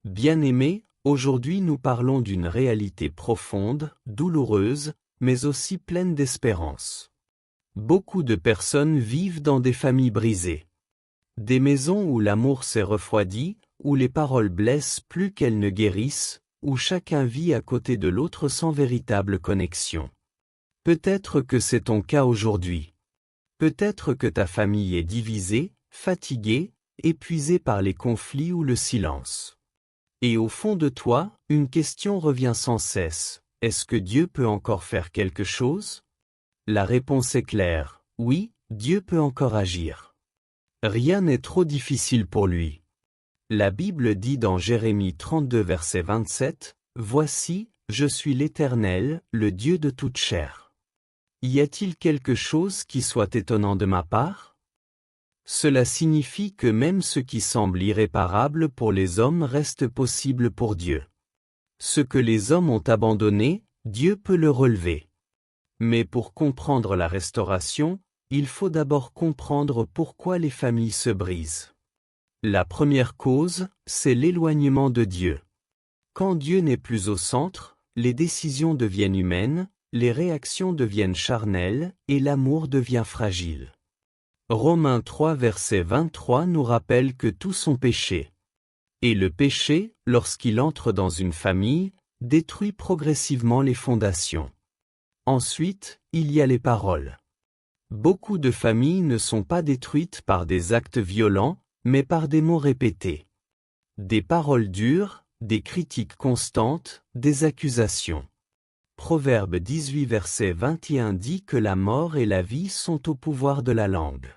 Bien-aimés, aujourd'hui nous parlons d'une réalité profonde, douloureuse, mais aussi pleine d'espérance. Beaucoup de personnes vivent dans des familles brisées. Des maisons où l'amour s'est refroidi, où les paroles blessent plus qu'elles ne guérissent, où chacun vit à côté de l'autre sans véritable connexion. Peut-être que c'est ton cas aujourd'hui. Peut-être que ta famille est divisée, fatiguée, épuisée par les conflits ou le silence. Et au fond de toi, une question revient sans cesse. Est-ce que Dieu peut encore faire quelque chose? La réponse est claire. Oui, Dieu peut encore agir. Rien n'est trop difficile pour lui. La Bible dit dans Jérémie 32 verset 27, « Voici, je suis l'Éternel, le Dieu de toute chair. » Y a-t-il quelque chose qui soit étonnant de ma part? Cela signifie que même ce qui semble irréparable pour les hommes reste possible pour Dieu. Ce que les hommes ont abandonné, Dieu peut le relever. Mais pour comprendre la restauration, il faut d'abord comprendre pourquoi les familles se brisent. La première cause, c'est l'éloignement de Dieu. Quand Dieu n'est plus au centre, les décisions deviennent humaines, les réactions deviennent charnelles et l'amour devient fragile. Romains 3 verset 23 nous rappelle que tous sont péchés. Et le péché, lorsqu'il entre dans une famille, détruit progressivement les fondations. Ensuite, il y a les paroles. Beaucoup de familles ne sont pas détruites par des actes violents, mais par des mots répétés. Des paroles dures, des critiques constantes, des accusations. Proverbe 18 verset 21 dit que la mort et la vie sont au pouvoir de la langue.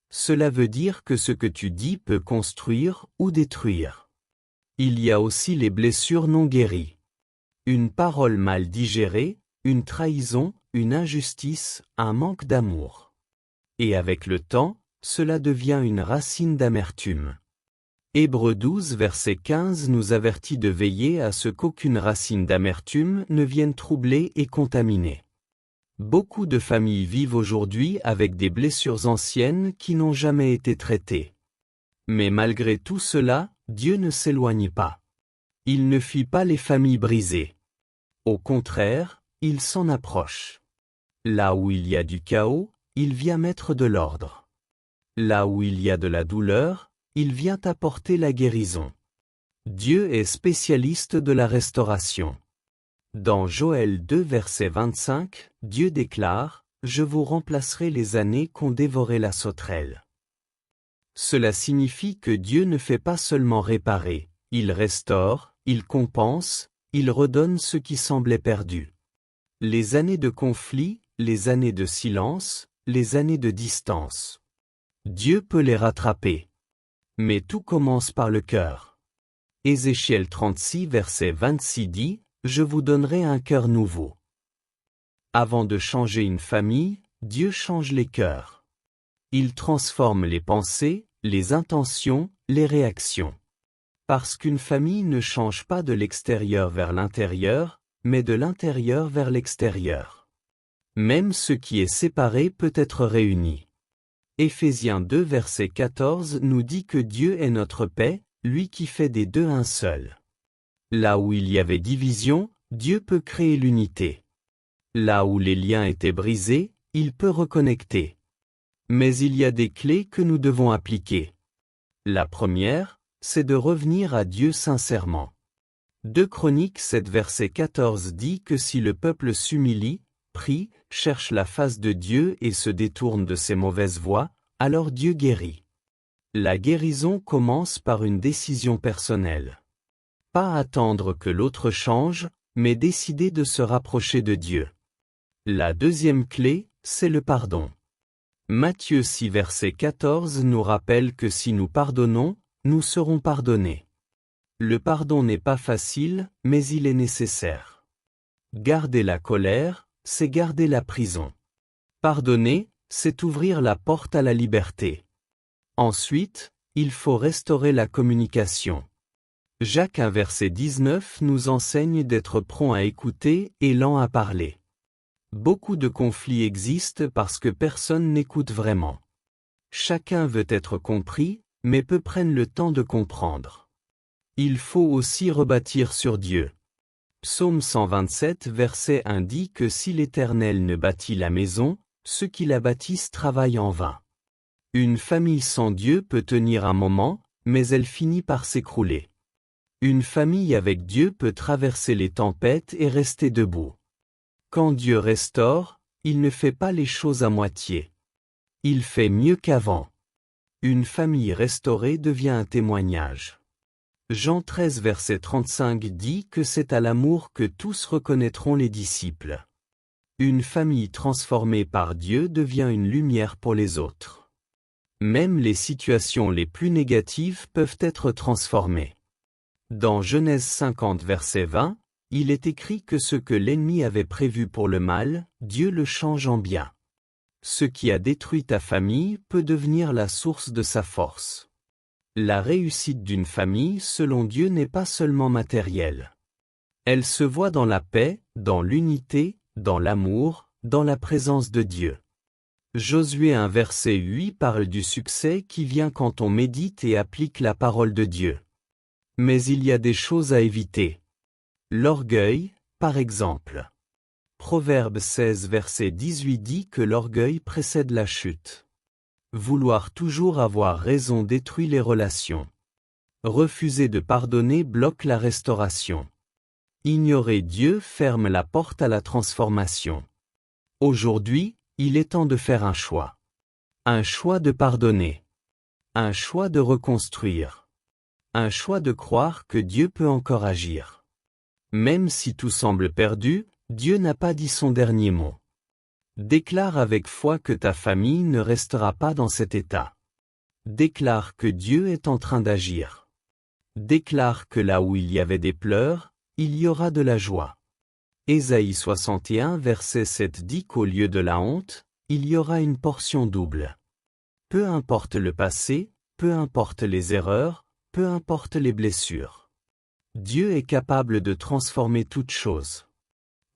Cela veut dire que ce que tu dis peut construire ou détruire. Il y a aussi les blessures non guéries. Une parole mal digérée, une trahison, une injustice, un manque d'amour. Et avec le temps, cela devient une racine d'amertume. Hébreux 12 verset 15 nous avertit de veiller à ce qu'aucune racine d'amertume ne vienne troubler et contaminer. Beaucoup de familles vivent aujourd'hui avec des blessures anciennes qui n'ont jamais été traitées. Mais malgré tout cela, Dieu ne s'éloigne pas. Il ne fuit pas les familles brisées. Au contraire, il s'en approche. Là où il y a du chaos, il vient mettre de l'ordre. Là où il y a de la douleur, il vient apporter la guérison. Dieu est spécialiste de la restauration. Dans Joël 2 verset 25, Dieu déclare, « Je vous remplacerai les années qu'ont dévoré la sauterelle. » Cela signifie que Dieu ne fait pas seulement réparer, il restaure, il compense, il redonne ce qui semblait perdu. Les années de conflit, les années de silence, les années de distance. Dieu peut les rattraper. Mais tout commence par le cœur. Ézéchiel 36 verset 26 dit, « Je vous donnerai un cœur nouveau. » Avant de changer une famille, Dieu change les cœurs. Il transforme les pensées, les intentions, les réactions. Parce qu'une famille ne change pas de l'extérieur vers l'intérieur, mais de l'intérieur vers l'extérieur. Même ce qui est séparé peut être réuni. Éphésiens 2 verset 14 nous dit que Dieu est notre paix, lui qui fait des deux un seul. Là où il y avait division, Dieu peut créer l'unité. Là où les liens étaient brisés, il peut reconnecter. Mais il y a des clés que nous devons appliquer. La première, c'est de revenir à Dieu sincèrement. 2 Chroniques 7 verset 14 dit que si le peuple s'humilie, prie, cherche la face de Dieu et se détourne de ses mauvaises voies, alors Dieu guérit. La guérison commence par une décision personnelle. Pas attendre que l'autre change, mais décider de se rapprocher de Dieu. La deuxième clé, c'est le pardon. Matthieu 6 verset 14 nous rappelle que si nous pardonnons, nous serons pardonnés. Le pardon n'est pas facile, mais il est nécessaire. Garder la colère, c'est garder la prison. Pardonner, c'est ouvrir la porte à la liberté. Ensuite, il faut restaurer la communication. Jacques 1 verset 19 nous enseigne d'être prompt à écouter et lent à parler. Beaucoup de conflits existent parce que personne n'écoute vraiment. Chacun veut être compris, mais peu prennent le temps de comprendre. Il faut aussi rebâtir sur Dieu. Psaume 127 verset 1 dit que si l'Éternel ne bâtit la maison, ceux qui la bâtissent travaillent en vain. Une famille sans Dieu peut tenir un moment, mais elle finit par s'écrouler. Une famille avec Dieu peut traverser les tempêtes et rester debout. Quand Dieu restaure, il ne fait pas les choses à moitié. Il fait mieux qu'avant. Une famille restaurée devient un témoignage. Jean 13 verset 35 dit que c'est à l'amour que tous reconnaîtront les disciples. Une famille transformée par Dieu devient une lumière pour les autres. Même les situations les plus négatives peuvent être transformées. Dans Genèse 50 verset 20, il est écrit que ce que l'ennemi avait prévu pour le mal, Dieu le change en bien. Ce qui a détruit ta famille peut devenir la source de sa force. La réussite d'une famille selon Dieu n'est pas seulement matérielle. Elle se voit dans la paix, dans l'unité, dans l'amour, dans la présence de Dieu. Josué 1 verset 8 parle du succès qui vient quand on médite et applique la parole de Dieu. Mais il y a des choses à éviter. L'orgueil, par exemple. Proverbe 16 verset 18 dit que l'orgueil précède la chute. Vouloir toujours avoir raison détruit les relations. Refuser de pardonner bloque la restauration. Ignorer Dieu ferme la porte à la transformation. Aujourd'hui, il est temps de faire un choix. Un choix de pardonner. Un choix de reconstruire. Un choix de croire que Dieu peut encore agir. Même si tout semble perdu, Dieu n'a pas dit son dernier mot. Déclare avec foi que ta famille ne restera pas dans cet état. Déclare que Dieu est en train d'agir. Déclare que là où il y avait des pleurs, il y aura de la joie. Ésaïe 61 verset 7 dit qu'au lieu de la honte, il y aura une portion double. Peu importe le passé, peu importe les erreurs, peu importe les blessures. Dieu est capable de transformer toute chose.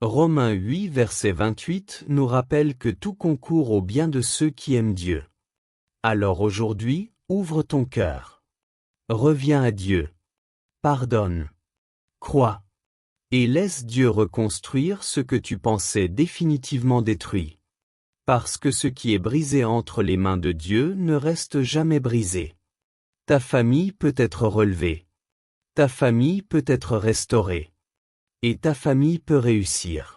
Romains 8 verset 28 nous rappelle que tout concourt au bien de ceux qui aiment Dieu. Alors aujourd'hui, ouvre ton cœur. Reviens à Dieu. Pardonne. Crois. Et laisse Dieu reconstruire ce que tu pensais définitivement détruit. Parce que ce qui est brisé entre les mains de Dieu ne reste jamais brisé. Ta famille peut être relevée. Ta famille peut être restaurée. Et ta famille peut réussir.